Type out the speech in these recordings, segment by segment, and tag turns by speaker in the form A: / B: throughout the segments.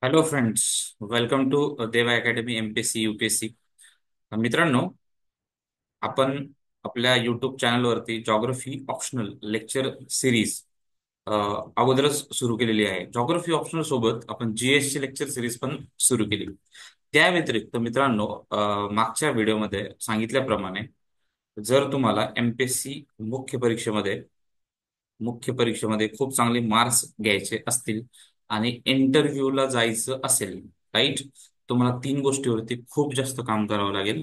A: Hello friends, welcome to देवा academy MPSC UPSC. मित्रांनो, आपण आपल्या युट्यूब चॅनलवरती जॉग्रफी ऑप्शनल लेक्चर सिरीज अगोदरच सुरू केलेली आहे. जॉग्रफी ऑप्शनल सोबत आपण जीएस ची लेक्चर सिरीज पण सुरू केली. त्या व्यतिरिक्त मित्रांनो, मागच्या व्हिडिओमध्ये सांगितल्याप्रमाणे जर तुम्हाला एमपीएससी मुख्य परीक्षेमध्ये खूप चांगले मार्क्स घ्यायचे असतील आणि इंटरव्ह्यूला जायचं असेल, राईट, तुम्हाला तीन गोष्टीवरती खूप जास्त काम करावं लागेल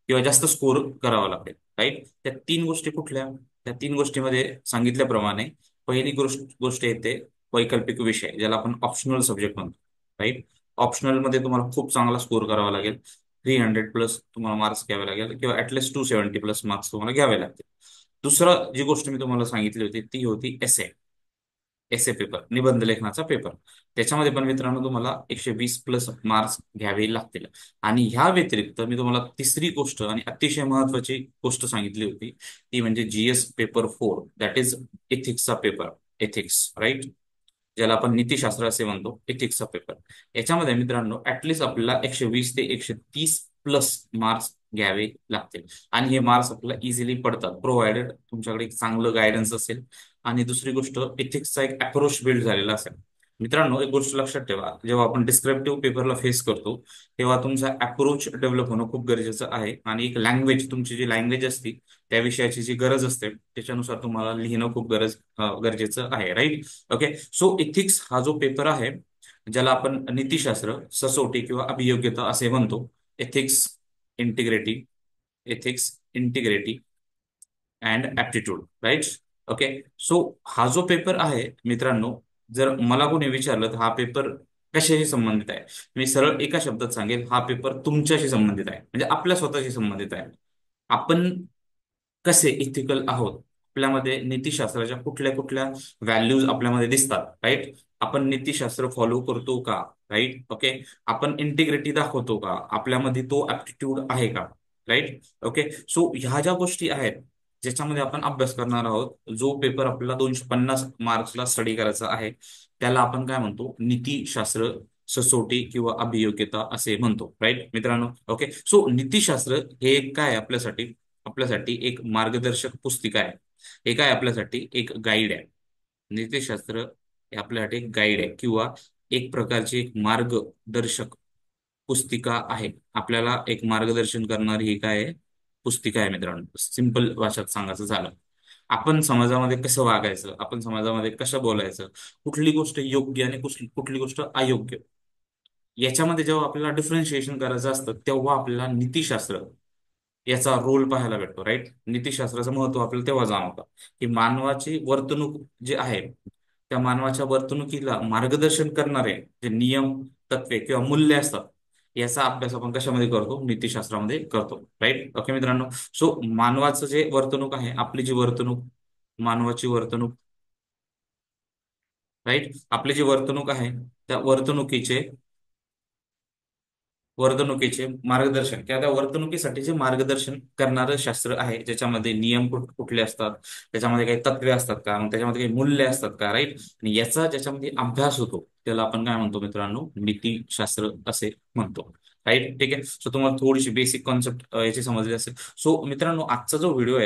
A: किंवा जास्त स्कोर करावा लागेल. राईट, त्या तीन गोष्टी कुठल्या? त्या तीन गोष्टीमध्ये सांगितल्याप्रमाणे पहिली गोष्ट येते वैकल्पिक विषय, ज्याला आपण ऑप्शनल सब्जेक्ट म्हणतो. राईट, ऑप्शनल मध्ये तुम्हाला खूप चांगला स्कोर करावा लागेल. 300+ तुम्हाला मार्क्स घ्यावे लागेल किंवा ऍटलीस्ट 270+ मार्क्स तुम्हाला घ्यावे लागतील. दुसरं जी गोष्ट मी तुम्हाला सांगितली होती ती होती एसे पेपर, निबंध लेखनाचा पेपर. त्याच्यामध्ये पण मित्रांनो तुम्हाला 120+ मार्क्स घ्यावे लागतील. आणि ह्या व्यतिरिक्त मी तुम्हाला तिसरी गोष्ट आणि अतिशय महत्वाची गोष्ट सांगितली होती, ती म्हणजे जीएस पेपर 4, दॅट इज एथिक्सचा पेपर. एथिक्स, राईट, ज्याला आपण नीतीशास्त्र असे म्हणतो, एथिक्सचा पेपर. याच्यामध्ये मित्रांनो ऍटलिस्ट आपल्याला 120 ते 130+ मार्क्स घ्यावे लागतील. आणि हे मार्क्स आपल्याला इझिली पडतात, प्रोव्हायडेड तुमच्याकडे एक चांगलं गायडन्स असेल आणि दुसरी गोष्ट एथिक्सचा एक अप्रोच बिल्ड झालेला असेल. मित्रांनो, एक गोष्ट लक्षात ठेवा, जेव्हा आपण डिस्क्रिप्टिव्ह पेपरला फेस करतो तेव्हा तुमचा अप्रोच डेव्हलप होणं खूप गरजेचं आहे. आणि एक लँग्वेज, तुमची जी लँग्वेज असते, त्या विषयाची जी गरज असते त्याच्यानुसार तुम्हाला लिहिणं खूप गरजेचं आहे. Right, okay. सो इथिक्स हा जो पेपर आहे, ज्याला आपण नीतीशास्त्र, ससोटी किंवा अभियोग्यता असे म्हणतो, ethics integrity ethics integrity and aptitude, right, okay. So हा जो पेपर आहे मित्रांनो, जर मला कोणी विचारलं तर हा पेपर कशाशी संबंधित आहे, मी सरळ एका शब्दात सांगेल, हा पेपर तुमच्याशी संबंधित आहे, म्हणजे आपल्या स्वतःशी संबंधित आहे. आपण कसे इथिकल आहोत, आपल्यामध्ये नीतीशास्त्राच्या कुठल्या कुठल्या व्हॅल्यूज आपल्यामध्ये दिसतात, राईट, आपण नीतीशास्त्र फॉलो करतो का, राईट, ओके, आपण इंटिग्रिटी दाखवतो का, आपल्यामध्ये तो ऍप्टिट्यूड आहे का, राईट, ओके. सो ह्या ज्या गोष्टी आहेत ज्याच्यामध्ये आपण अभ्यास करणार आहोत, जो पेपर आपल्याला 250 मार्क्सला स्टडी करायचा आहे, त्याला आपण काय म्हणतो, नीतीशास्त्र, ससोटी किंवा अभियोग्यता असे म्हणतो. राईट मित्रांनो, ओके. सो नीतीशास्त्र हे काय आहे आपल्यासाठी? आपल्यासाठी एक मार्गदर्शक पुस्तिका आहे. हे काय आपल्यासाठी एक गाईड आहे. नीतिशास्त्र हे आपल्यासाठी एक गाईड आहे किंवा एक प्रकारची एक मार्गदर्शक पुस्तिका आहे. आपल्याला एक मार्गदर्शन करणारी ही काय आहे? पुस्तिका आहे मित्रांनो. सिंपल भाषेत सांगायचं झालं, आपण समाजामध्ये कसं वागायचं, आपण समाजामध्ये कसं बोलायचं, कुठली गोष्ट योग्य आणि कुठली गोष्ट अयोग्य, याच्यामध्ये जेव्हा आपल्याला डिफरन्शिएशन करायचं असतं तेव्हा आपल्याला नीतीशास्त्र याचा रोल पाहायला भेटतो. राईट, नीतीशास्त्राचं महत्व आपल्याला तेव्हा जाणवतं की मानवाची वर्तणूक जे आहे, त्या मानवाच्या वर्तणुकीला मार्गदर्शन करणारे जे नियम, तत्वे किंवा मूल्य असतात, याचा अभ्यास आपण कशामध्ये करतो? नीतीशास्त्रामध्ये करतो. राईट, ओके मित्रांनो. सो मानवाचं जे वर्तणूक आहे, आपली जी वर्तणूक, मानवाची वर्तणूक, राईट, आपली जी वर्तणूक आहे, त्या वर्तणुकीचे मार्गदर्शन किंवा त्या वर्तणुकीसाठी जे मार्गदर्शन करणारं शास्त्र आहे, ज्याच्यामध्ये नियम कुठले असतात, त्याच्यामध्ये काही तत्वे असतात का, मग त्याच्यामध्ये काही मूल्य असतात का, राईट, आणि याचा ज्याच्यामध्ये अभ्यास होतो त्याला आपण काय म्हणतो मित्रांनो? नीतीशास्त्र असे म्हणतो. राईट, ठीक आहे. सो तुम्हाला थोडीशी बेसिक कॉन्सेप्ट याची समजली असेल. सो मित्रांनो, आजचा व्हिडिओ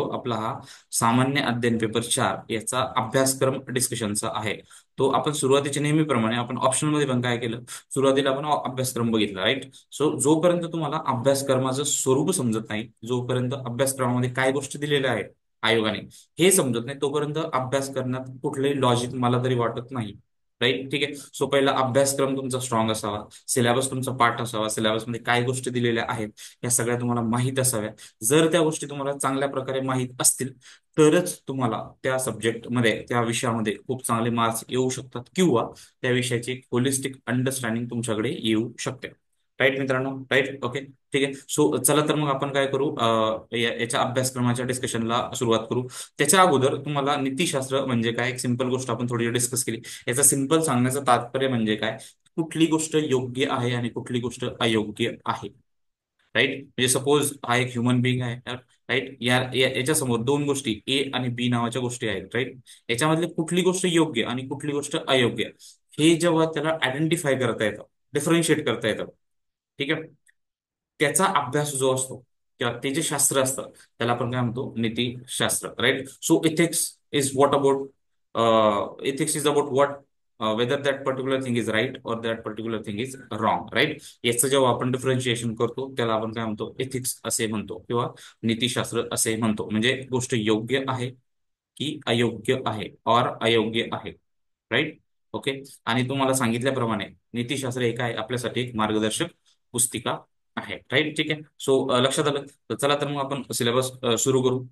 A: आपला हा सामान्य अध्ययन पेपर 4 याचा अभ्यासक्रम डिस्कशनचा आहे. तो आपण सुरुवातीच्या नेहमीप्रमाणे आपण ऑप्शन मध्ये पण काय केलं, सुरुवातीला आपण अभ्यासक्रम बघितला. राईट, सो जोपर्यंत तुम्हाला अभ्यासक्रमाचं स्वरूप समजत नाही, जोपर्यंत अभ्यासक्रमामध्ये काय गोष्टी दिलेल्या आहेत आयोगाने हे समजत नाही, तोपर्यंत अभ्यास करण्यात कुठलंही लॉजिक मला तरी वाटत नाही. राईट, ठीक आहे. सो पहिला अभ्यासक्रम तुमचा स्ट्रॉंग असावा, सिलेबस तुमचा पाठ असावा, सिलेबसमध्ये काय गोष्टी दिलेल्या आहेत या सगळ्या तुम्हाला माहीत असाव्या. जर त्या गोष्टी तुम्हाला चांगल्या प्रकारे माहीत असतील तरच तुम्हाला त्या सब्जेक्टमध्ये, त्या विषयामध्ये खूप चांगले मार्क्स येऊ शकतात किंवा त्या विषयाची एक होलिस्टिक अंडरस्टँडिंग तुमच्याकडे येऊ शकते. राईट मित्रांनो, राईट, ओके, ठीक आहे. सो चला तर मग आपण काय करू, याच्या अभ्यासक्रमाच्या डिस्कशनला सुरुवात करू. त्याच्या अगोदर तुम्हाला नीतीशास्त्र म्हणजे काय, एक सिंपल गोष्ट आपण थोडी डिस्कस केली. याचा सिंपल सांगण्याचं तात्पर्य म्हणजे काय, कुठली गोष्ट योग्य आहे आणि कुठली गोष्ट अयोग्य आहे. राईट, म्हणजे सपोज हा एक ह्युमन बिंग आहे, राईट, याच्या समोर दोन गोष्टी ए आणि बी नावाच्या गोष्टी आहेत. राईट, याच्यामधली कुठली गोष्ट योग्य आणि कुठली गोष्ट अयोग्य हे जेव्हा त्याला आयडेंटिफाय करता येतं, डिफरन्शिएट करता येतं, ठीक आहे, त्याचा अभ्यास जो असतो किंवा ते जे शास्त्र असतं त्याला आपण काय म्हणतो, नीतिशास्त्र, right. So ethics is what about, ethics is about what, whether that particular thing is right और that particular thing is wrong, right. याचं जेव्हा आपण डिफरन्शिएशन करतो त्याला आपण काय म्हणतो, एथिक्स असे म्हणतो किंवा नीतिशास्त्र असे म्हणतो. म्हणजे गोष्ट योग्य आहे की अयोग्य आहे और अयोग्य आहे, राईट. ओके. आणि तुम्हाला सांगितल्याप्रमाणे नीतिशास्त्र हे काय आपल्यासाठी एक मार्गदर्शक पुस्तिका आहे, राईट. ठीक आहे. सो लक्षात आलं. तर चला तर मग आपण सिलेबस सुरू करू.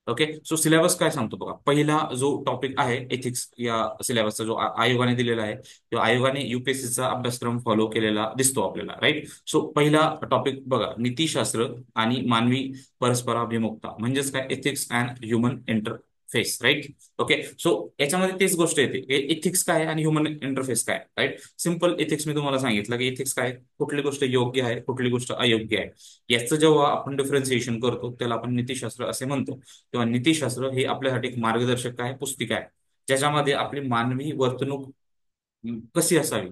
A: ओके. सो सिलेबस काय सांगतो बघा. पहिला जो टॉपिक आहे एथिक्स या सिलेबसचा, जो आयोगाने दिलेला आहे किंवा आयोगाने युपीएससीचा अभ्यासक्रम फॉलो केलेला दिसतो आपल्याला, राईट. सो पहिला टॉपिक बघा, नीतिशास्त्र आणि मानवी परस्पराभिमुखता, म्हणजेच काय, ethics and human interface, right. Okay. So याच्यामध्ये तेच गोष्ट येते, इथिक्स काय आणि ह्युमन इंटरफेस काय, राईट. सिंपल इथिक्स मी तुम्हाला सांगितलं की इथिक्स काय, कुठली गोष्ट योग्य आहे, कुठली गोष्ट अयोग्य आहे, याचं जेव्हा आपण डिफरन्सिएशन करतो त्याला आपण नीतिशास्त्र असे म्हणतो. किंवा नीतिशास्त्र हे आपल्यासाठी एक मार्गदर्शक आहे, पुस्तिका आहे, ज्याच्यामध्ये आपली मानवी वर्तणूक कशी असावी,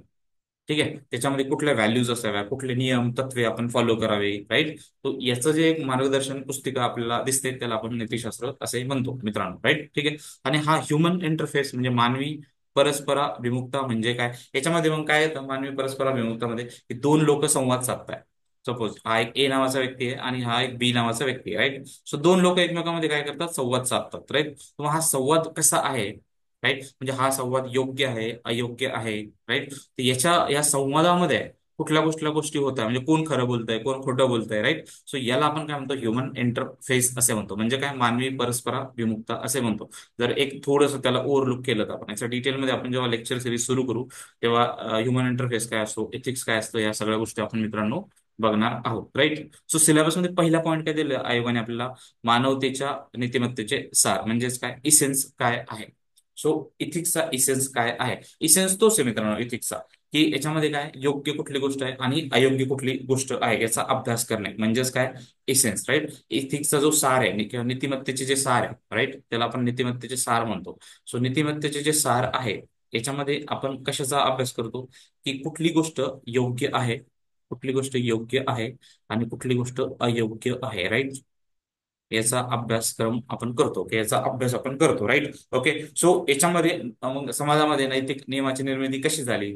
A: ठीक आहे, त्याच्यामध्ये कुठल्या व्हॅल्यूज असाव्या, कुठले नियम तत्वे आपण फॉलो करावे, राईट. तो याचं जे एक मार्गदर्शन पुस्तिका आपल्याला दिसते त्याला आपण नीतिशास्त्र असे म्हणतो मित्रांनो, राईट. ठीक आहे. आणि हा ह्युमन इंटरफेस म्हणजे मानवी परस्पराभिमुखता म्हणजे काय, याच्यामध्ये मग काय येतं मानवी परस्पराभिमुखतामध्ये, की दोन लोक संवाद साधताय. सपोज हा एक ए नावाचा व्यक्ती आहे आणि हा एक बी नावाचा व्यक्ती आहे, राईट. सो दोन लोक एकमेकांमध्ये काय करतात, संवाद साधतात, राईट. मग हा संवाद कसा आहे, राईट, म्हणजे हा संवाद योग्य आहे अयोग्य आहे, राईट. तर या संवादामध्ये कुठल्या गोष्टी होत आहे, म्हणजे कोण खरं बोलतंय कोण खोटं बोलतंय, राईट. सो याला आपण काय म्हणतो, ह्युमन इंटरफेस असे म्हणतो, म्हणजे काय, मानवी परस्पराभिमुखता असे म्हणतो. जर एक थोडंसं त्याला ओव्हरलुक केलं तर आपण याच्या डिटेलमध्ये आपण जेव्हा लेक्चर सिरीज सुरू करू तेव्हा ह्युमन इंटरफेस काय असतो, एथिक्स काय असतं, या सगळ्या गोष्टी आपण मित्रांनो बघणार आहोत, राईट. सो सिलेबसमध्ये पहिला पॉईंट काय दिलं आयोगाने आपल्याला, मानवतेच्या नीतिमत्तेचे सार, म्हणजेच काय, इसेन्स काय आहे. सो इथिक्सचा इसेन्स काय आहे, इसेन्स तोच आहे मित्रांनो इथिक्सचा, की याच्यामध्ये काय योग्य कुठली गोष्ट आहे आणि अयोग्य कुठली गोष्ट आहे याचा अभ्यास करणे, म्हणजेच काय, इसेन्स, राईट. इथिक्सचा जो सार आहे किंवा नीतिमत्तेचे जे सार आहे, राईट, त्याला आपण नीतिमत्तेचे सार म्हणतो. सो नीतिमत्तेचे जे सार आहे याच्यामध्ये आपण कशाचा अभ्यास करतो, की कुठली गोष्ट योग्य आहे, कुठली गोष्ट योग्य आहे आणि कुठली गोष्ट अयोग्य आहे, राईट. याचा अभ्यासक्रम आपण करतो की याचा अभ्यास आपण करतो, राईट. ओके. सो याच्यामध्ये मग समाजामध्ये नैतिक नियमाची निर्मिती कशी झाली,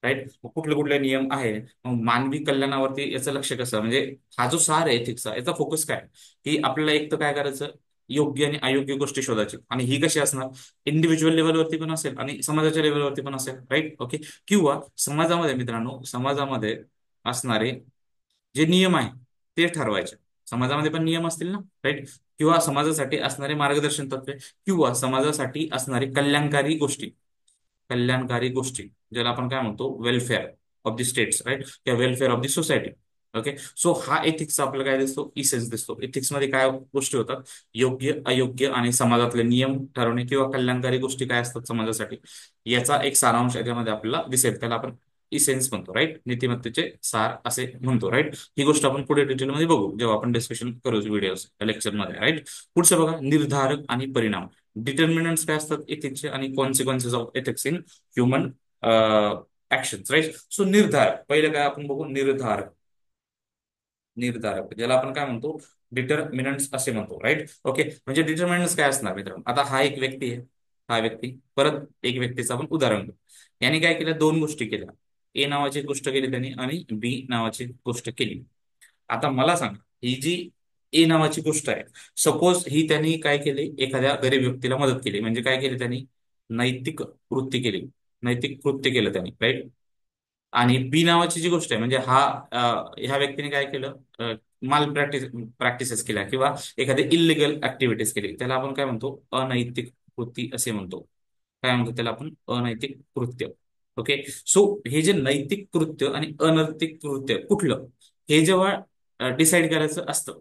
A: राईट, कुठले कुठले नियम आहे, मग मानवी कल्याणावरती याचं लक्ष कसं, म्हणजे हा जो सार आहे एथिक्सचा याचा फोकस काय, की आपल्याला एक तर काय करायचं, योग्य आणि अयोग्य गोष्टी शोधायची, आणि ही कशी असणार, इंडिव्हिज्युअल लेवलवरती पण असेल आणि समाजाच्या लेवलवरती पण असेल, राईट. ओके. किंवा समाजामध्ये मित्रांनो, समाजामध्ये असणारे जे नियम आहे ते ठरवायचे, समाजामध्ये पण नियम असतील ना, राईट. किंवा समाजासाठी असणारे मार्गदर्शन तत्वे, किंवा समाजासाठी असणारी कल्याणकारी गोष्टी ज्याला आपण काय म्हणतो, welfare of the states, right, किंवा welfare of the society. Okay. So हा एथिक्सचा आपल्याला काय दिसतो, इसेन्स दिसतो. एथिक्स मध्ये काय गोष्टी होतात, योग्य अयोग्य आणि समाजातले नियम ठरवणे किंवा कल्याणकारी गोष्टी काय असतात समाजासाठी, याचा एक सारांश याच्यामध्ये आपल्याला दिसेल, त्याला आपण इसेन्स म्हणतो, राईट, नीतिमत्तेचे सार असे म्हणतो, राईट. ही गोष्ट आपण पुढे डिटेलमध्ये बघू जेव्हा आपण डिस्कशन करू व्हिडिओ लेक्चरमध्ये, राईट. पुढचं बघा, निर्धारक आणि परिणाम, डिटर्मिनंट्स काय असतात एथिक्सचे आणि consequences of ethics in human action, right. So निर्धारक, पहिले काय आपण बघू, निर्धारक ज्याला आपण काय म्हणतो, डिटर्मिनंट्स असे म्हणतो, राईट. ओके. म्हणजे डिटर्मिनंट्स काय असणार मित्रांनो, आता हा एक व्यक्ती आहे, हा व्यक्ती, परत एक व्यक्तीचं आपण उदाहरण घेऊ. याने काय केलं, दोन गोष्टी केल्या, ए नावाची गोष्ट केली त्यांनी आणि बी नावाची गोष्ट केली. आता मला सांगा, ही जी ए नावाची गोष्ट आहे, सपोज ही त्यांनी काय केली, एखाद्या गरीब व्यक्तीला मदत केली, म्हणजे काय केली त्यांनी, नैतिक वृत्ती केली, नैतिक कृत्य केलं त्यांनी, राईट. आणि बी नावाची जी गोष्ट आहे, म्हणजे ह्या व्यक्तीने काय केलं, माल प्रॅक्टिसेस केल्या किंवा एखादी इलिगल ऍक्टिव्हिटीज केली, त्याला आपण काय म्हणतो, अनैतिक कृती असे म्हणतो. काय म्हणतो त्याला आपण, अनैतिक कृत्य. ओके. सो हे जे नैतिक कृत्य आणि अनैतिक कृत्य कुठलं, हे जेव्हा डिसाईड करायचं असतं,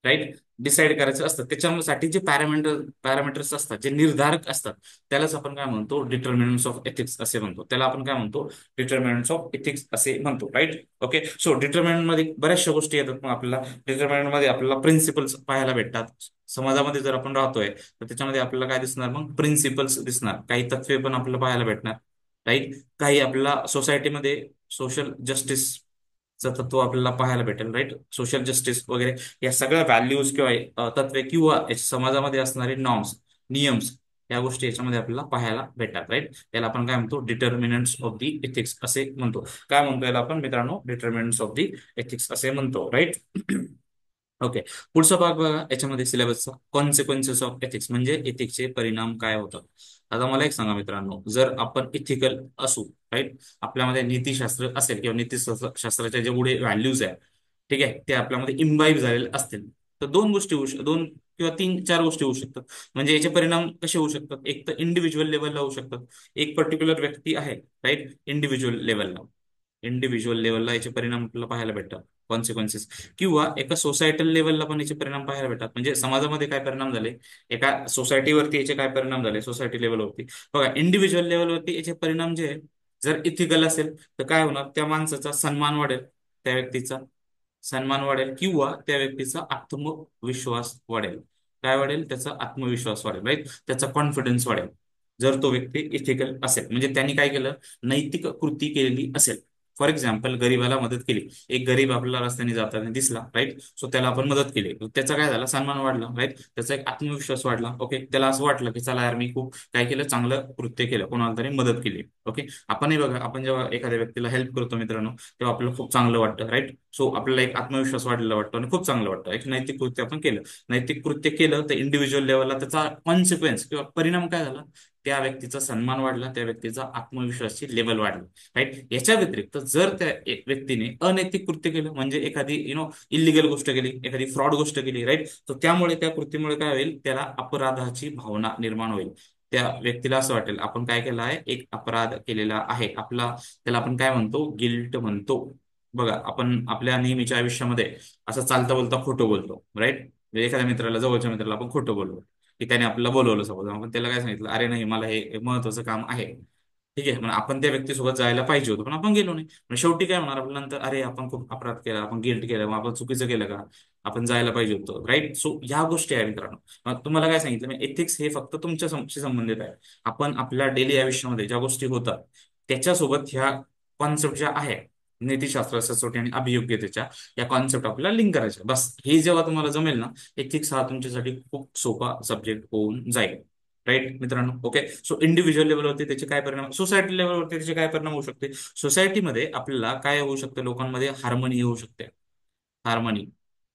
A: राईट, डिसाईड करायचं असतं, त्याच्यासाठी जे पॅरामीटर्स असतात, जे निर्धारक असतात, त्यालाच आपण काय म्हणतो, डिटर्मिनंट्स ऑफ एथिक्स असे म्हणतो, त्याला आपण काय म्हणतो, डिटर्मिनंट्स ऑफ एथिक्स असे म्हणतो, राईट. ओके. सो डिटर्मिनंट मध्ये बऱ्याचशा गोष्टी येतात, मग आपल्याला डिटर्मिनंट मध्ये आपल्याला प्रिन्सिपल्स पाहायला भेटतात. समाजामध्ये जर आपण राहतोय तर त्याच्यामध्ये आपल्याला काय दिसणार, मग प्रिन्सिपल्स दिसणार, काही तत्वे पण आपल्याला पाहायला भेटणार, राईट. काही आपल्याला सोसायटीमध्ये सोशल जस्टिसचं तत्व आपल्याला पाहायला भेटेल, राईट. सोशल जस्टिस वगैरे या सगळ्या व्हॅल्यूज किंवा तत्वे किंवा समाजामध्ये असणारे नॉर्म्स, नियम्स, या गोष्टी याच्यामध्ये आपल्याला पाहायला भेटतात, राईट. याला आपण काय म्हणतो, डिटर्मिनंट्स ऑफ दी एथिक्स असे म्हणतो. काय म्हणतो याला आपण मित्रांनो, डिटर्मिनंट्स ऑफ दी एथिक्स असे म्हणतो, राईट. ओके. पुढचा भाग बघा याच्यामध्ये सिलेबसचा, कॉन्सिक्वेन्सेस ऑफ एथिक्स, म्हणजे एथिक्सचे परिणाम काय होतात. आता मला एक सांगा मित्रांनो, जर आपण इथिकल असू, राईट, आपल्यामध्ये नीतीशास्त्र असेल किंवा नीतीशास्त्राच्या जेवढे व्हॅल्यूज आहे, ठीक आहे, ते आपल्यामध्ये इम्बाईब झालेले असतील, तर दोन गोष्टी होऊ दोन किंवा तीन चार गोष्टी होऊ शकतात. म्हणजे याचे परिणाम कसे होऊ शकतात, एक तर इंडिव्हिज्युअल लेवलला होऊ शकतात. एक पर्टिक्युलर व्यक्ती आहे, राईट, इंडिव्हिज्युअल लेवलला याचे परिणाम आपल्याला पाहायला भेटतात, कॉन्सिक्वेन्सेस. किंवा एका सोसायटल लेवलला पण याचे परिणाम पाहायला भेटतात, म्हणजे समाजामध्ये काय परिणाम झाले, एका सोसायटीवरती याचे काय परिणाम झाले, सोसायटी लेवलवरती. बघा, इंडिव्हिज्युअल लेवलवरती याचे परिणाम जे आहे, जर इथिकल असेल तर काय होणार, त्या माणसाचा सन्मान वाढेल, त्या व्यक्तीचा सन्मान वाढेल, किंवा त्या व्यक्तीचा आत्मविश्वास वाढेल. काय वाढेल, त्याचा आत्मविश्वास वाढेल, राईट, त्याचा कॉन्फिडन्स वाढेल. जर तो व्यक्ती इथिकल असेल, म्हणजे त्यांनी काय केलं, नैतिक कृती केलेली असेल. फॉर एक्झाम्पल, गरीबाला मदत केली. एक गरीब आपल्याला रस्त्याने जाताना दिसला, राईट, सो त्याला आपण मदत केली, त्याचा काय झाला, सन्मान वाढला, राईट, त्याचा एक आत्मविश्वास वाढला. ओके, त्याला असं वाटलं की चला यार, मी खूप काय केलं, चांगलं कृत्य केलं, कोणाला तरी मदत केली. ओके. आपणही बघा, आपण जेव्हा एखाद्या व्यक्तीला हेल्प करतो मित्रांनो, तेव्हा आपल्याला खूप चांगलं वाटतं, राईट. सो आपल्याला एक आत्मविश्वास वाढलेला वाटतो आणि खूप चांगलं वाटतं, एक नैतिक कृत्य आपण केलं. नैतिक कृत्य केलं तर इंडिव्हिज्युअल लेवलला त्याचा कॉन्सिक्वेन्स किंवा परिणाम काय झाला, त्या व्यक्तीचा सन्मान वाढला, त्या व्यक्तीचा आत्मविश्वासाची लेवल वाढली, राईट. याच्या व्यतिरिक्त जर त्या व्यक्तीने अनैतिक कृत्य केलं, म्हणजे एखादी इलिगल गोष्ट केली, एखादी फ्रॉड गोष्ट केली, राईट, तर त्यामुळे, त्या कृतीमुळे काय होईल, त्याला अपराधाची भावना निर्माण होईल. त्या व्यक्तीला असं वाटेल, आपण काय केलं आहे, एक अपराध केलेला आहे आपला, त्याला आपण काय म्हणतो, गिल्ट म्हणतो. बघा, आपण आपल्या नेहमीच्या आयुष्यामध्ये असं चालता बोलता खोटं बोलतो, राईट. म्हणजे एखाद्या मित्राला, जवळच्या मित्राला आपण खोटं बोललो, की त्याने आपल्याला बोलवलं, सपोज आपण त्याला काय सांगितलं, अरे नाही, मला हे महत्वाचं काम आहे, ठीक आहे, मग आपण त्या व्यक्तीसोबत जायला पाहिजे होतं पण आपण गेलो नाही. मग शेवटी काय होणार, आपल्या नंतर, अरे आपण खूप अपराध केला, आपण गिल्ट केलं, मग आपण चुकीचं केलं का, आपण जायला पाहिजे होतं, राईट. सो ह्या गोष्टी आहे मित्रांनो. मग तुम्हाला काय सांगितलं मी, एथिक्स हे फक्त तुमच्याशी संबंधित आहे. आपण आपल्या डेली आयुष्यामध्ये ज्या गोष्टी होतात, त्याच्यासोबत ह्या कॉन्सेप्ट ज्या आहे, नीतिशास्त्र, सचोटी आणि अभियोग्यतेच्या, या कॉन्सेप्ट आपल्याला लिंक करायच्या, बस. हे जेव्हा तुम्हाला जमेल ना, एथिक्स हा तुमच्यासाठी खूप सोपा सब्जेक्ट होऊन जाईल, राईट मित्रांनो. ओके. सो इंडिव्हिज्युअल लेवलवरती त्याचे काय परिणाम, सोसायटी लेवलवरती त्याचे काय परिणाम होऊ शकते. सोसायटीमध्ये आपल्याला काय होऊ शकतं, लोकांमध्ये हार्मनी होऊ शकते, हार्मनी,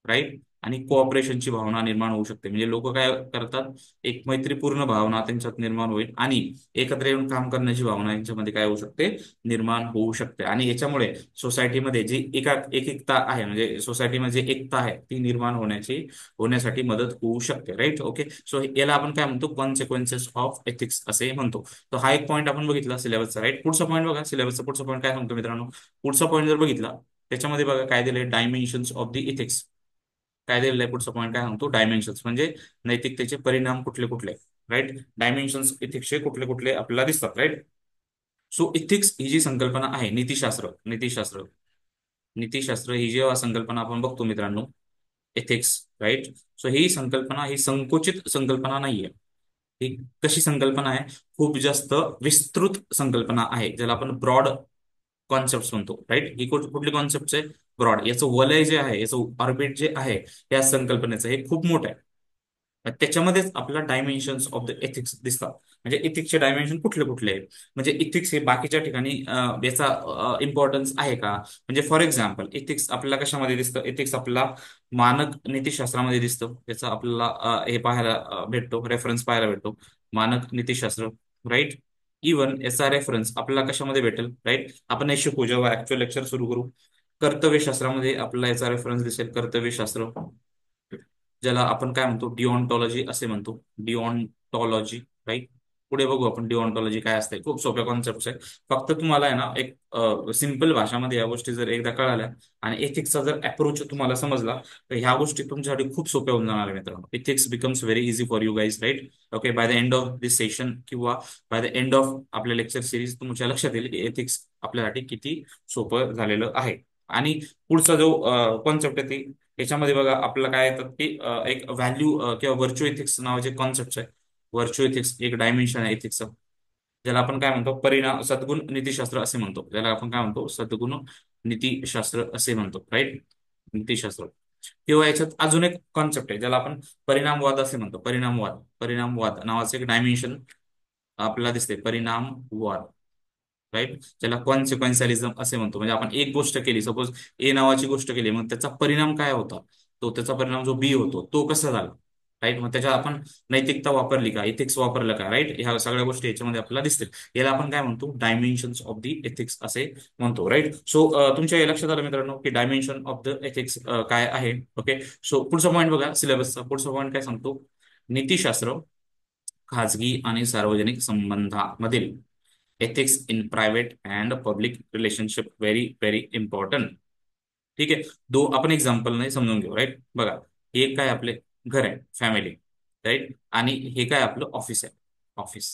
A: राईट. आणि कोऑपरेशनची भावना निर्माण होऊ शकते, म्हणजे लोक काय करतात, एक मैत्रीपूर्ण भावना त्यांच्यात निर्माण होईल, आणि एकत्र येऊन काम करण्याची भावना यांच्यामध्ये काय होऊ शकते, निर्माण होऊ शकते. आणि याच्यामुळे सोसायटीमध्ये जी एकता आहे, म्हणजे सोसायटीमध्ये जी एकता आहे, ती निर्माण होण्यासाठी मदत होऊ शकते, राईट. ओके. सो याला आपण काय म्हणतो, कॉन्सिक्वेन्सेस ऑफ एथिक्स असे म्हणतो. तर हा एक पॉईंट आपण बघितला सिलेबसचा, राईट. पुढचा पॉईंट बघा, सिलेबसचा पुढचा पॉईंट काय सांगतो मित्रांनो. पुढचा पॉईंट जर बघितला, त्याच्यामध्ये बघा काय दिलंय, डायमेन्शन्स ऑफ द इथिक्स. काय दिलेलं आहे, पुढचा पॉईंट काय सांगतो, डायमेन्शन्स म्हणजे नैतिकतेचे परिणाम कुठले कुठले, राईट. डायमेन्शन्स इथिक्सचे कुठले कुठले आपल्याला दिसतात, राईट. सो इथिक्स ही जी संकल्पना आहे, नीतिशास्त्र ही जेव्हा संकल्पना आपण बघतो मित्रांनो, एथिक्स, राईट. सो ही संकल्पना ही संकुचित संकल्पना नाहीये. ही कशी संकल्पना आहे, खूप जास्त विस्तृत संकल्पना आहे, ज्याला आपण ब्रॉड कॉन्सेप्ट म्हणतो, राईट. ही कुठली कॉन्सेप्ट आहे, ब्रॉड. याचं वलय जे आहे, याचं ऑर्बिट जे आहे, या संकल्पनेचं हे खूप मोठं आहे. त्याच्यामध्येच आपल्याला डायमेन्शन्स ऑफ द एथिक्स दिसतात. म्हणजे इथिक्सचे डायमेन्शन कुठले कुठले आहेत, म्हणजे इथिक्स हे बाकीच्या ठिकाणी याचा इम्पॉर्टन्स आहे का. म्हणजे फॉर एक्झाम्पल, इथिक्स आपल्याला कशामध्ये दिसतं, इथिक्स आपल्याला मानक नीतिशास्त्रामध्ये दिसतं, त्याचा आपल्याला हे पाहायला भेटतो, रेफरन्स पाहायला भेटतो, मानक नीतिशास्त्र, राईट. इव्हन याचा रेफरन्स आपल्याला कशामध्ये भेटेल, राईट. आपण हे शिकू जेव्हा ऍक्च्युअल लेक्चर सुरू करू. कर्तव्यशास्त्रामध्ये आपल्याला याचा रेफरन्स दिसेल, कर्तव्यशास्त्र, ज्याला आपण काय म्हणतो, डिओन्टॉलॉजी असे म्हणतो, डिओन्टॉलॉजी, राईट. पुढे बघू आपण डिओन्टॉलॉजी काय असते, खूप सोप्या कॉन्सेप्ट आहे. फक्त तुम्हाला आहे ना, एक सिंपल भाषामध्ये या गोष्टी जर एकदा कळाल्या, आणि एथिक्सचा जर अप्रोच तुम्हाला समजला, तर ह्या गोष्टी तुमच्यासाठी खूप सोप्या होऊन जाणार आहे मित्रांनो. Ethics becomes very easy for you guys, right. Okay. By the end of this session किंवा बाय द एंड ऑफ आपल्या लेक्चर सिरीज तुमच्या लक्षात येईल की एथिक्स आपल्यासाठी किती सोपं झालेलं आहे. आणि पुढचा जो कॉन्सेप्ट आहे, ती याच्यामध्ये बघा आपल्याला काय येतात की एक व्हॅल्यू किंवा व्हर्च्यू इथिक्स नावाचे कॉन्सेप्ट आहे. व्हर्च्यू इथिक्स एक डायमेन्शन आहे इथिक्सचं. ज्याला आपण काय म्हणतो परिणाम सद्गुण नीतिशास्त्र असे म्हणतो, ज्याला आपण काय म्हणतो सद्गुण नीतिशास्त्र असे म्हणतो, राईट. नीतिशास्त्र. किंवा याच्यात अजून एक कॉन्सेप्ट आहे ज्याला आपण परिणामवाद असे म्हणतो. परिणामवाद नावाचे एक डायमेन्शन आपल्याला दिसते, परिणामवाद, राईट. ज्याला कॉन्सिक्वेन्शियलिझम असे म्हणतो. म्हणजे आपण एक गोष्ट केली, सपोज ए नावाची गोष्ट केली, मग त्याचा परिणाम काय होता, तो त्याचा परिणाम जो बी होतो तो कसा झाला, राईट. मग त्याच्यात आपण नैतिकता वापरली का, एथिक्स वापरलं का, राईट. ह्या सगळ्या गोष्टी याच्यामध्ये आपल्याला दिसतील. याला आपण काय म्हणतो, डायमेन्शन्स ऑफ द एथिक्स असे म्हणतो, राईट. सो तुमच्या हे लक्षात आलं मित्रांनो की डायमेन्शन ऑफ द एथिक्स काय आहे. ओके. सो पुढचा पॉईंट बघा सिलेबसचा. पुढचा पॉईंट काय सांगतो, नीतिशास्त्र खाजगी आणि सार्वजनिक संबंधामधील ethics in private and public relationship, very very important. ठीक आहे. दो आपण एक्झाम्पल नाही समजून घेऊ, राईट. बघा, हे काय आपले घर आहे, फॅमिली, राईट. आणि हे काय आपलं ऑफिस आहे, ऑफिस,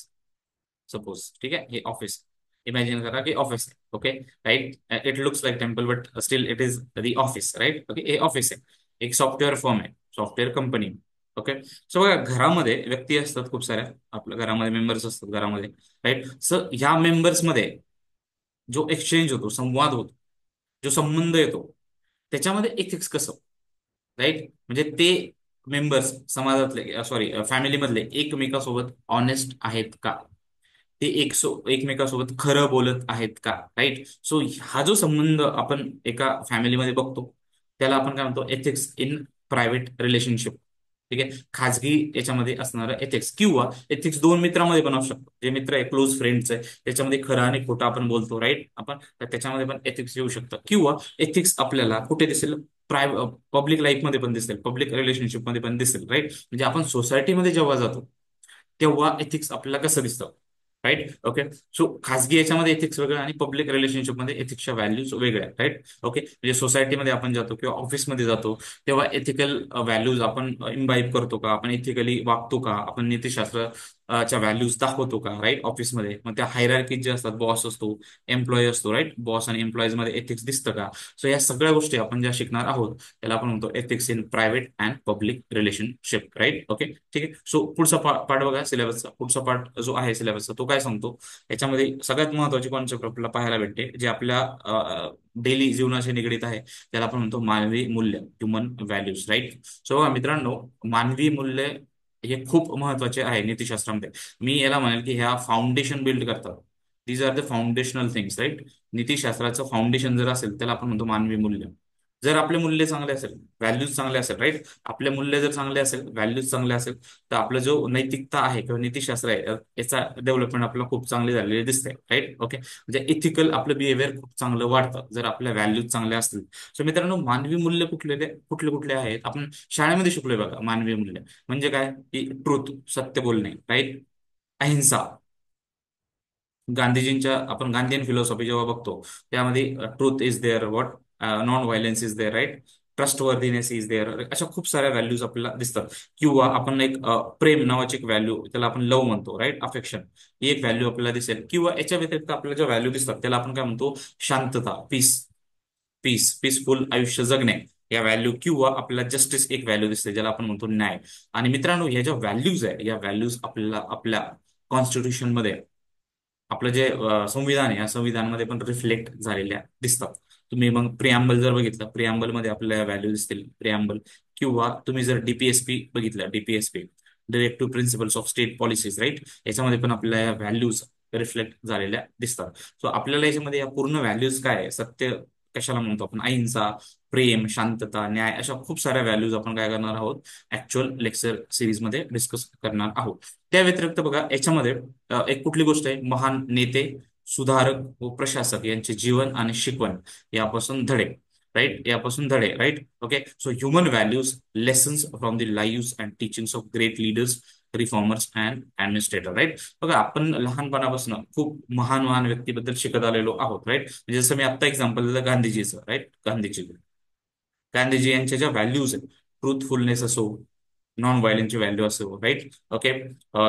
A: सपोज. ठीक आहे, हे ऑफिस, इमॅजिन करा की ऑफिस आहे. Okay, right. It looks like temple but still it is the office, right. Okay, हे ऑफिस आहे, एक सॉफ्टवेअर फर्म आहे, सॉफ्टवेअर कंपनी. ओके. सो बघा, घरामध्ये व्यक्ती असतात खूप साऱ्या, आपल्या घरामध्ये मेंबर्स असतात घरामध्ये, राईट. सो ह्या मेंबर्स मध्ये जो एक्सचेंज होतो, संवाद होतो, जो संबंध येतो, त्याच्यामध्ये एथिक्स कसं, राईट. म्हणजे ते मेंबर्स समाजातले, सॉरी फॅमिलीमधले एकमेकासोबत ऑनेस्ट आहेत का, ते एकमेकासोबत खरं बोलत आहेत का, राईट. सो हा जो संबंध आपण एका फॅमिलीमध्ये बघतो, त्याला आपण काय म्हणतो, एथिक्स इन प्रायव्हेट रिलेशनशिप. ठीक आहे, खाजगी याच्यामध्ये असणारं एथिक्स. किंवा एथिक्स दोन मित्रांमध्ये पण असू शकतो, जे मित्र आहे, क्लोज फ्रेंड्स आहे, त्याच्यामध्ये खरं आणि खोटं आपण बोलतो, राईट. आपण तर त्याच्यामध्ये पण एथिक्स येऊ शकतं. किंवा एथिक्स आपल्याला कुठे दिसेल, पब्लिक लाईफमध्ये पण दिसेल, पब्लिक रिलेशनशिप मध्ये पण दिसेल, राईट. म्हणजे आपण सोसायटीमध्ये जेव्हा जातो तेव्हा एथिक्स आपल्याला कसं दिसतं, राईट. ओके. सो खाजगी याच्यामध्ये एथिक्स वेगळं आणि पब्लिक रिलेशनशिपमध्ये एथिक्सच्या व्हॅल्यूज वेगळ्या, राईट. ओके. म्हणजे सोसायटीमध्ये आपण जातो किंवा ऑफिसमध्ये जातो तेव्हा एथिकल व्हॅल्यूज आपण इम्बाईब करतो का, आपण एथिकली वागतो का, आपण नीतिशास्त्र च्या व्हॅल्यूज दाखवतो का, राईट. ऑफिसमध्ये मग त्या हायरार्कीज जे असतात, बॉस असतो, एम्प्लॉई असतो, राईट. बॉस आणि एम्प्लॉईज मध्ये एथिक्स दिसतं का. सो या सगळ्या गोष्टी आपण ज्या शिकणार आहोत त्याला आपण म्हणतो ethics in private and public relationship, right. Okay. ठीक आहे. सो पुढचा पार्ट बघा सिलेबसचा. पुढचा पार्ट जो आहे सिलेबसचा तो काय सांगतो, याच्यामध्ये सगळ्यात महत्वाची कॉन्सेप्ट आपल्याला पाहायला भेटते, जे आपल्या डेली जीवनाशी निगडीत आहे, त्याला आपण म्हणतो मानवी मूल्य, ह्युमन व्हॅल्यूज, राईट. सो मित्रांनो, मानवी मूल्य हे खूप महत्वाचे आहे नीतिशास्त्रामध्ये. मी याला म्हणेल की ह्या फाउंडेशन बिल्ड करतात. These are the foundational things, right. नीतिशास्त्राचं फाउंडेशन जर असेल त्याला आपण म्हणतो मानवी मूल्य. जर आपले मूल्य चांगले असेल, व्हॅल्यूज चांगले असेल, राईट. आपले मूल्य जर चांगले असेल, व्हॅल्यूज चांगले असेल, तर आपलं जो नैतिकता आहे किंवा नीतिशास्त्र आहे याचा डेव्हलपमेंट आपल्याला खूप चांगली झालेली दिसते, राईट. ओके. म्हणजे इथिकल आपलं बिहेवियर खूप चांगलं वाढतं जर आपल्या व्हॅल्यूज चांगल्या असतील. सो मित्रांनो, मानवी मूल्य कुठले कुठले कुठले आहेत आपण शाळेमध्ये शिकलोय बघा. मानवी मूल्य म्हणजे काय, की ट्रूथ, सत्य बोलणे, राईट. अहिंसा, गांधीजींच्या आपण गांधीयन फिलॉसॉफी जेव्हा बघतो त्यामध्ये truth is there, what non violence is there, right. Trustworthiness is there, अशा खूप साऱ्या व्हॅल्यूज आपल्याला दिसतात. किंवा आपण एक प्रेम नावाची एक व्हॅल्यू, त्याला आपण लव म्हणतो, राईट, अफेक्शन, ही एक व्हॅल्यू आपल्याला दिसेल. किंवा याच्या व्यतिरिक्त आपल्याला ज्या व्हॅल्यू दिसतात त्याला आपण काय म्हणतो, शांतता, पीसफुल आयुष्य जगणे, या व्हॅल्यू. किंवा आपल्याला जस्टिस एक व्हॅल्यू दिसते ज्याला आपण म्हणतो न्याय. आणि मित्रांनो, ह्या ज्या व्हॅल्यूज आहे या व्हॅल्यूज आपल्याला आपल्या कॉन्स्टिट्यूशन मध्ये, आपलं जे संविधान आहे या संविधानामध्ये पण रिफ्लेक्ट झालेल्या दिसतात. तुम्ही मग प्रिअम्बल जर बघितलं, प्रिअम्बल मध्ये आपल्याला व्हॅल्यू दिसतील, प्रिअम्बल. किंवा तुम्ही जर डीपीएसपी बघितलं, DPSP, directive principles of state policies, right, याच्यामध्ये पण आपल्याला व्हॅल्यूज रिफ्लेक्ट झालेल्या दिसतात. सो आपल्याला याच्यामध्ये या पूर्ण व्हॅल्यूज काय आहे, सत्य कशाला म्हणतो आपण, अहिंसा, प्रेम, शांतता, न्याय, अशा खूप साऱ्या व्हॅल्यूज आपण काय करणार आहोत, ऍक्च्युअल लेक्चर सिरीज मध्ये डिस्कस करणार आहोत. त्या व्यतिरिक्त बघा याच्यामध्ये एक कुठली गोष्ट आहे, महान नेते, सुधारक व प्रशासक यांचे जीवन आणि शिकवण यापासून धडे, राईट, यापासून धडे, right. Okay. So human values, lessons from the live and teachings of great leaders, reformers and administrator, right. बघा, आपण लहानपणापासून खूप महान महान व्यक्तीबद्दल शिकत आलेलो आहोत, राईट. म्हणजे जसं मी आता एक्झाम्पल दिलं गांधीजीचं, राईट. गांधीजी यांच्या ज्या व्हॅल्यूज आहेत, ट्रुथफुलनेस असो, नॉन व्हायलन्सची व्हॅल्यू असो, राईट. ओके.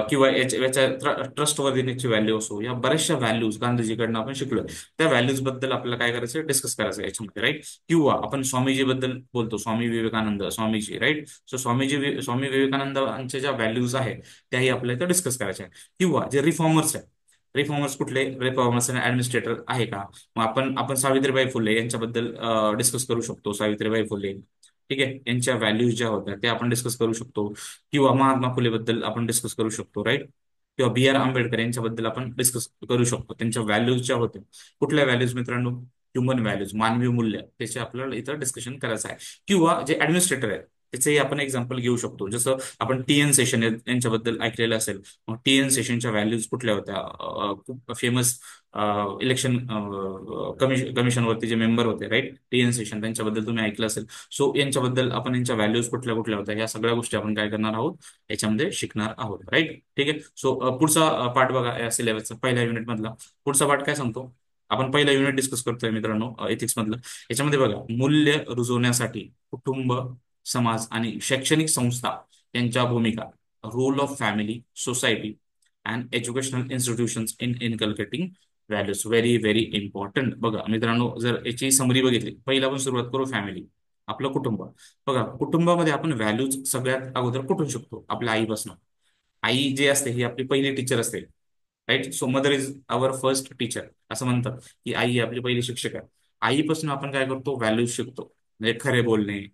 A: किंवा याच्या ट्रस्टवर्दीनेसची व्हॅल्यू असो, या बऱ्याचशा व्हॅल्यूज गांधीजीकडनं आपण शिकलोय. त्या व्हॅल्यूज बद्दल आपल्याला काय करायचं, डिस्कस करायचं याच्यामध्ये, राईट. किंवा आपण स्वामीजी बद्दल बोलतो, स्वामी विवेकानंद, स्वामीजी, राईट. सो स्वामी विवेकानंदांच्या ज्या व्हॅल्यूज आहेत त्याही आपल्याला इथं डिस्कस करायच्या आहेत. किंवा जे रिफॉर्मर्स आहेत, रिफॉर्मर्स कुठले? रिफॉर्मर्स आणि ऍडमिनिस्ट्रेटर आहे का? मग आपण सावित्रीबाई फुले यांच्याबद्दल डिस्कस करू शकतो. सावित्रीबाई फुले, ठीक आहे, यांच्या व्हॅल्यूज ज्या होत्या त्या आपण डिस्कस करू शकतो. किंवा महात्मा फुले बद्दल आपण डिस्कस करू शकतो, राईट. किंवा बी आर आंबेडकर यांच्याबद्दल आपण डिस्कस करू शकतो. त्यांच्या व्हॅल्यूज ज्या होत्या, कुठल्या व्हॅल्यूज मित्रांनो? ह्युमन व्हॅल्यूज, मानवी मूल्य, त्याचे आपल्याला इथं डिस्कशन करायचं आहे. किंवा जे ऍडमिनिस्ट्रेटर आहेत त्याचंही आपण एक्झाम्पल घेऊ शकतो. जसं आपण टी एन सेशन यांच्याबद्दल ऐकलेलं असेल. मग टी एन सेशनच्या व्हॅल्यूज कुठल्या होत्या? खूप फेमस इलेक्शन कमिशनवरती जे मेंबर होते, राईट, टी एन सेशन, त्यांच्याबद्दल तुम्ही ऐकलं असेल. सो यांच्याबद्दल आपण यांच्या व्हॅल्यूज कुठल्या कुठल्या होत्या, ह्या सगळ्या गोष्टी आपण काय करणार आहोत, याच्यामध्ये शिकणार आहोत, राईट. ठीक आहे. सो पुढचा पार्ट बघा या सिलेबसचा, पहिल्या युनिट मधला पुढचा पार्ट काय सांगतो. आपण पहिला युनिट डिस्कस करतोय मित्रांनो एथिक्स मधलं. याच्यामध्ये बघा, मूल्य रुजवण्यासाठी कुटुंब, समाज आणि शैक्षणिक संस्था यांच्या भूमिका, role of family, society and educational institutions in inculcating values. Very very important. बघा मित्रांनो, जर याची समरी बघितली, पहिला आपण सुरुवात करू फॅमिली, आपलं कुटुंब. बघा, कुटुंबामध्ये आपण व्हॅल्यूज सगळ्यात अगोदर कुठून शिकतो? आपल्या आईपासून. आई जी असते ही आपली पहिली टीचर असते, right. So mother is our first teacher, असं म्हणतात की आई ही आपली पहिली शिक्षक आहे. आईपासून आपण काय करतो? व्हॅल्यूज शिकतो. म्हणजे खरे बोलणे,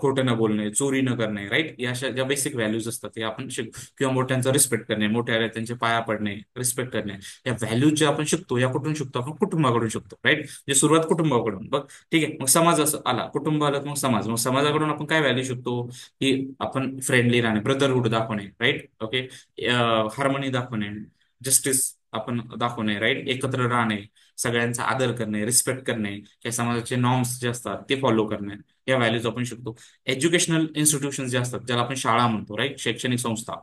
A: खोटं न बोलणे, चोरी न करणे, राईट. या अशा ज्या बेसिक व्हॅल्यूज असतात ते आपण शिक. किंवा मोठ्यांचा रिस्पेक्ट करणे, मोठ्या आहेत त्यांचे पाया पडणे, रिस्पेक्ट करणे. या व्हॅल्यूज ज्या आपण शिकतो, या कुठून शिकतो? आपण कुटुंबाकडून शिकतो, राईट. म्हणजे सुरुवात कुटुंबाकडून बघ. ठीक आहे. मग समाज असं आला, कुटुंब आलं, मग समाज. मग समाजाकडून आपण काय व्हॅल्यू शिकतो? की आपण फ्रेंडली राहणे, ब्रदरहुड दाखवणे, राईट. ओके. हार्मनी दाखवणे, जस्टिस आपण दाखवणे, राईट. एकत्र राहणे, सगळ्यांचा आदर करणे, रिस्पेक्ट करणे, या समाजाचे नॉर्म्स जे असतात ते फॉलो करणे, या व्हॅल्यूज आपण शिकतो. एज्युकेशनल इन्स्टिट्यूशन जे असतात, ज्याला आपण शाळा म्हणतो, राईट, शैक्षणिक संस्था.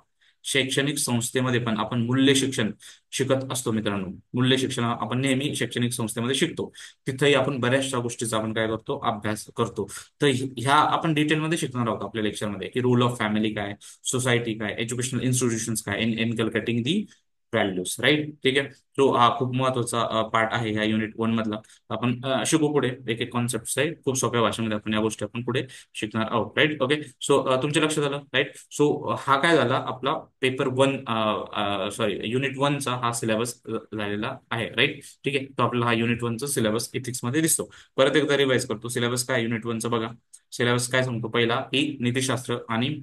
A: शैक्षणिक संस्थेमध्ये पण आपण मूल्य शिक्षण शिकत असतो मित्रांनो. मूल्य शिक्षण आपण नेहमी शैक्षणिक संस्थेमध्ये शिकतो. तिथेही आपण बऱ्याचशा गोष्टीचा आपण काय करतो? अभ्यास करतो. तर ह्या आपण डिटेलमध्ये शिकणार आहोत आपल्या लेक्चरमध्ये, की रूल ऑफ फॅमिली काय, सोसायटी काय, एज्युकेशनल इन्स्टिट्यूशन्स काय, in inculcating the values, right. ठीक आहे. तो हा खूप महत्वाचा पार्ट आहे ह्या युनिट 1 मधला. आपण शिकू पुढे एक एक कॉन्सेप्ट आहे, खूप सोप्या भाषेमध्ये आपण या गोष्टी आपण पुढे शिकणार आहोत, राईट. ओके. सो तुमच्या लक्षात आलं, राईट. सो हा काय झाला आपला पेपर 1, सॉरी युनिट 1चा हा सिलेबस झालेला आहे, राईट. ठीक आहे. तो आपला हा युनिट 1चा सिलेबस इथिक्स मध्ये दिसतो. परत एकदा रिवाइज करतो. सिलेबस काय युनिट 1चा बघा. सिलेबस काय सांगतो? पहिला की नीतिशास्त्र आणि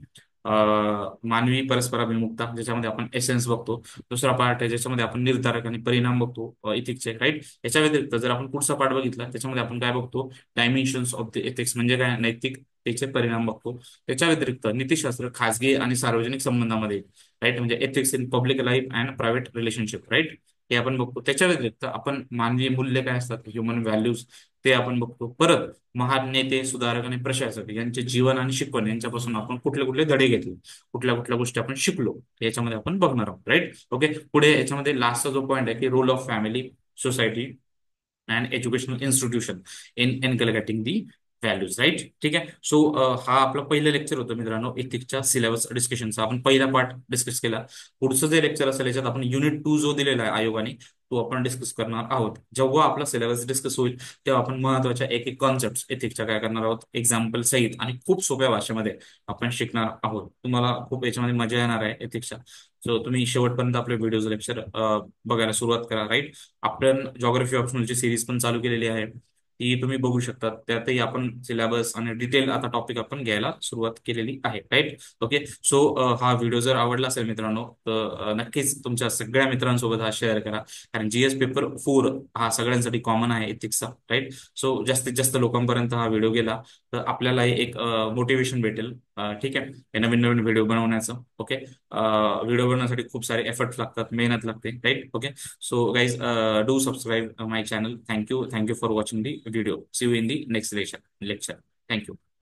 A: मानवी परस्पराभिमुखता, ज्याच्यामध्ये आपण एसेन्स बघतो. दुसरा पार्ट आहे ज्याच्यामध्ये आपण निर्धारक आणि परिणाम बघतो इथिक्सचे, राईट. याच्या व्यतिरिक्त जर आपण पुढचा पार्ट बघितला, त्याच्यामध्ये आपण काय बघतो? डायमेन्शन्स ऑफ द एथिक्स, म्हणजे काय? नैतिकतेचे परिणाम बघतो. त्याच्या व्यतिरिक्त नीतिशास्त्र खाजगी आणि सार्वजनिक संबंधामध्ये, राईट, म्हणजे ethics in public life and private relationship, right, हे आपण बघतो. त्याच्या व्यतिरिक्त आपण मानवी मूल्य काय असतात, ह्युमन व्हॅल्यूज, ते आपण बघतो. परत महान नेते, सुधारक आणि प्रशासक यांचे जीवन आणि शिकवण यांच्यापासून आपण कुठले कुठले धडे घेतले, कुठल्या कुठल्या गोष्टी आपण शिकलो, याच्यामध्ये आपण बघणार आहोत, राईट. ओके. पुढे याच्यामध्ये लास्टचा जो पॉईंट आहे की role of family, society and educational institution in inculcating the values, right. ठीक आहे. सो हा आपला पहिलं लेक्चर होतं मित्रांनो इथिक्सच्या सिलेबस डिस्कशनचा. आपण पहिला पार्ट डिस्कस केला. पुढचं जे लेक्चर असेल याच्यात आपण युनिट 2 जो दिलेला आहे आयोगाने, तो आपण डिस्कस करणार आहोत. जेव्हा आपला सिलेबस डिस्कस होईल तेव्हा आपण महत्वाच्या एक एक कॉन्सेप्ट एथिक्सच्या काय करणार आहोत, एक्झाम्पल सहित आणि खूप सोप्या भाषेमध्ये आपण शिकणार आहोत. तुम्हाला खूप याच्यामध्ये मजा येणार आहे एथिक्सच्या. सो तुम्ही शेवटपर्यंत आपले व्हिडिओज लेक्चर बघायला सुरुवात करा, राईट. आपण जॉग्राफी ऑप्शनलची सिरीज पण चालू केलेली आहे, ती तुम्ही बघू शकता. त्यातही आपण सिलेबस आणि डिटेल आता टॉपिक आपण घ्यायला सुरुवात केलेली आहे, राईट. ओके. सो हा व्हिडिओ जर आवडला असेल मित्रांनो, तर नक्कीच तुमच्या सगळ्या मित्रांसोबत हा शेअर करा. कारण जीएस पेपर 4 हा सगळ्यांसाठी कॉमन आहे इथिक्सचा, राईट. सो जास्तीत जास्त लोकांपर्यंत हा व्हिडिओ गेला तर आपल्यालाही एक मोटिवेशन भेटेल. ठीक आहे, हे नवीन नवीन व्हिडिओ बनवण्याचं. ओके. व्हिडिओ बनवण्यासाठी खूप सारे एफर्ट्स लागतात, मेहनत लागते, right. Okay. So guys, do subscribe my channel. Thank you for watching the video. See you in the next lecture. Thank you.